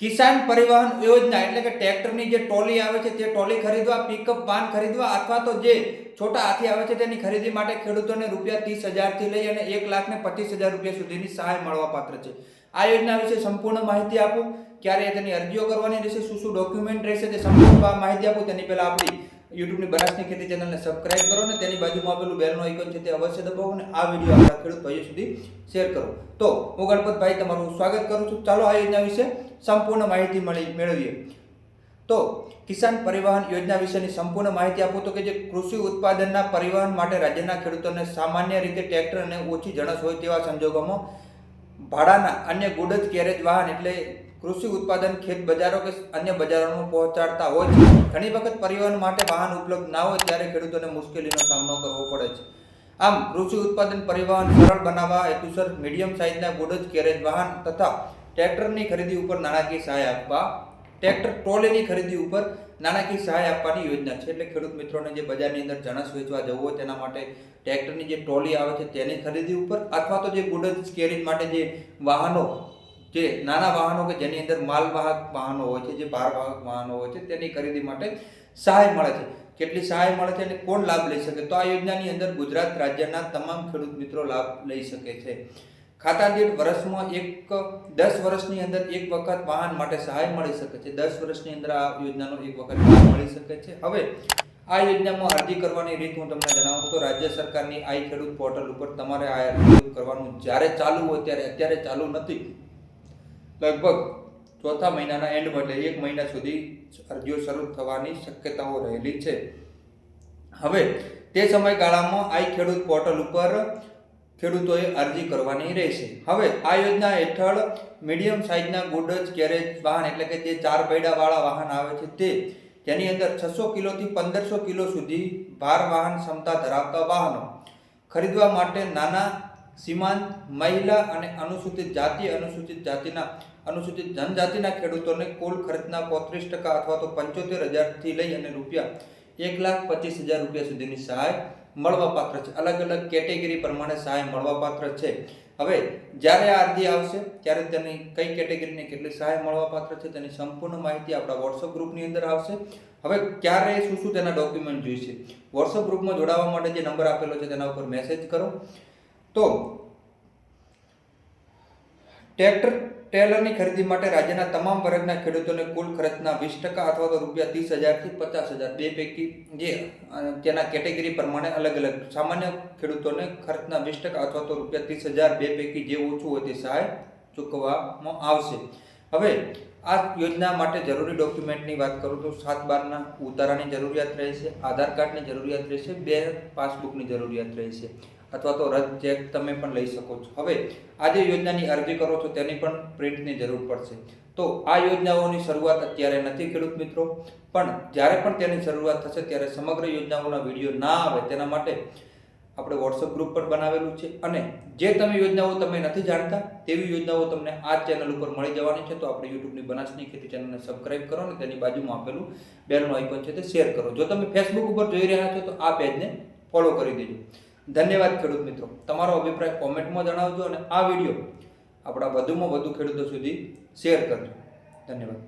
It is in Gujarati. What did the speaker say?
કિસાન પરિવહન યોજના એટલે કે ટ્રેક્ટરની જે ટ્રોલી આવે છે તે ટ્રોલી ખરીદવા, પિકઅપ વાન ખરીદવા અથવા તો જે છોટા હાથી આવે છે તેની ખરીદી માટે ખેડૂતોને ₹30,000 થી લઈ અને ₹1,25,000 સુધીની સહાય મળવાપાત્ર છે। આ યોજના વિશે સંપૂર્ણ માહિતી આપું, ક્યારે તેની અરજીઓ કરવાની રહેશે, શું ડોક્યુમેન્ટ રહેશે તે સંપૂર્ણ માહિતી આપું તેની પહેલા આપણી યુટ્યુબની બનાસની ખેતી ચેનલને સબસ્ક્રાઇબ કરો અને તેની બાજુમાં આપેલું બેલનો આઇકોન છે તે અવશ્ય દબાવો અને આ વિડીયો આપણા ખેડૂત ભાઈઓ સુધી શેર કરો। તો હું ગણપતભાઈ તમારું સ્વાગત કરું છું। ચાલો આ યોજના વિશે સંપૂર્ણ માહિતી મેળવીએ। તો કિસાન પરિવહન યોજના વિશેની સંપૂર્ણ માહિતી આપું તો કે જે કૃષિ ઉત્પાદનના પરિવહન માટે રાજ્યના ખેડૂતોને સામાન્ય રીતે ટ્રેક્ટર અને ઓછી જણસ હોય તેવા સંજોગોમાં ભાડાના અન્ય ગુડજ કેરેજ વાહન એટલે કૃષિ ઉત્પાદન ખેત બજારો કે અન્ય બજારોમાં પહોંચાડતા હોય છે। ઘણી વખત પરિવહન માટે વાહન ઉપલબ્ધ ના હોય ત્યારે ખેડૂતોને મુશ્કેલીનો સામનો કરવો પડે છે। આમ કૃષિ ઉત્પાદન પરિવહન સરળ બનાવવા હેતુસર મીડિયમ સાઇઝના ગુડજ કેરેજ વાહન તથા ટ્રેક્ટરની ખરીદી ઉપર નાણાકીય સહાય આપવા, ટ્રેક્ટર ટ્રોલીની ખરીદી ઉપર નાણાકીય સહાય આપવાની યોજના છે। એટલે ખેડૂત મિત્રોને જે બજારની અંદર જણસ વેચવા જવું હોય તેના માટે ટ્રેક્ટરની જે ટ્રોલી આવે છે તેની ખરીદી ઉપર અથવા તો જે ગુડજ કેરેજ માટે જે વાહનો, જે નાના વાહનો કે જેની અંદર માલવાહક વાહનો હોય છે, જે ભારવાહક વાહનો હોય છે તેની ખરીદી માટે સહાય મળે છે। કેટલી સહાય મળે છે અને કોણ લાભ લઈ શકે? તો આ યોજનાની અંદર ગુજરાત રાજ્યના તમામ ખેડૂત મિત્રો લાભ લઈ શકે છે। ખાતા દીઠ વર્ષમાં 10 વર્ષની અંદર એક વખત વાહન માટે સહાય મળી શકે છે। 10 વર્ષની અંદર આ યોજનાનો એક વખત લાભ મળી શકે છે। હવે આ યોજનામાં અરજી કરવાની રીત હું તમને જણાવું તો રાજ્ય સરકારની આઈ ખેડૂત પોર્ટલ ઉપર તમારે આ અરજી કરવાનું જ્યારે ચાલુ હોય ત્યારે, અત્યારે ચાલુ નથી, લગભગ ચોથા મહિનાના એન્ડમાં એટલે 1 મહિના સુધી અરજીઓ શરૂ થવાની શક્યતાઓ રહેલી છે। હવે તે સમયગાળામાં આઈ ખેડૂત પોર્ટલ ઉપર ખેડૂતોએ અરજી કરવાની રહેશે। હવે આ યોજના હેઠળ મીડિયમ સાઇઝના ગુડજ કેરેજ વાહન એટલે કે જે 4 પૈડાવાળા વાહન આવે છે તે તેની અંદર 600 કિલોથી 1500 કિલો સુધી ભાર વાહન ક્ષમતા ધરાવતા વાહનો ખરીદવા માટે નાના સીમાંત, મહિલા અને અનુસૂચિત જાતિ, અનુસૂચિત જનજાતિના ખેડૂતોને કુલ ખર્ચના 35% અથવા તો 75,000 થી લઈ અને ₹1,25,000 સુધીની સહાય મળવાપાત્ર છે। અલગ અલગ કેટેગરી પ્રમાણે સહાય મળવાપાત્ર છે। હવે જ્યારે આ અરજી આવશે ત્યારે તેની કઈ કેટેગરીને કેટલી સહાય મળવાપાત્ર છે તેની સંપૂર્ણ માહિતી આપણા વોટ્સઅપ ગ્રુપની અંદર આવશે। હવે ક્યારે શું તેના ડોક્યુમેન્ટ જોઈશે? વોટ્સઅપ ગ્રુપમાં જોડાવા માટે જે નંબર આપેલો છે તેના ઉપર મેસેજ કરો। તો ટ્રેલરની ખરીદી માટે રાજ્યના તમામ વર્ગના ખેડૂતોને કુલ ખર્ચના 20% અથવા તો ₹30,000 થી 50,000 બે પૈકી જે તેના કેટેગરી પ્રમાણે અલગ અલગ, સામાન્ય ખેડૂતોને ખર્ચના 20% અથવા તો ₹30,000 બે પૈકી જે ઓછું હોય તે સહાય ચૂકવવામાં આવશે। હવે આ યોજના માટે જરૂરી ડોક્યુમેન્ટની વાત કરું તો 7/12ના ઉતારાની જરૂરિયાત રહેશે, આધાર કાર્ડની જરૂરિયાત રહેશે, 2 પાસબુકની જરૂરિયાત રહેશે અથવા તો રદ ચેક તમે પણ લઈ શકો છો। હવે આ જે યોજનાની અરજી કરો છો તેની પણ પ્રિન્ટની જરૂર પડશે। તો આ યોજનાઓની શરૂઆત અત્યારે નથી ખેડૂત મિત્રો, પણ જ્યારે પણ તેની શરૂઆત થશે ત્યારે સમગ્ર યોજનાઓના વિડીયો ના આવે તેના માટે આપણે વોટ્સઅપ ગ્રુપ પર બનાવેલું છે અને જે યોજનાઓ તમે નથી જાણતા તેવી યોજનાઓ તમને આ ચેનલ ઉપર મળી જવાની છે। તો આપણે યુટ્યુબની બનાસની ખેતી ચેનલને સબસ્ક્રાઇબ કરો અને તેની બાજુમાં આપેલું બેલનો આઇકોન છે તે શેર કરો। જો તમે ફેસબુક ઉપર જોઈ રહ્યા છો તો આ પેજને ફોલો કરી દેજો। ધન્યવાદ ખેડૂત મિત્રો, તમારો અભિપ્રાય કોમેન્ટમાં જણાવજો અને આ વિડીયો આપણા વધુમાં વધુ ખેડૂતો સુધી શેર કરજો। ધન્યવાદ।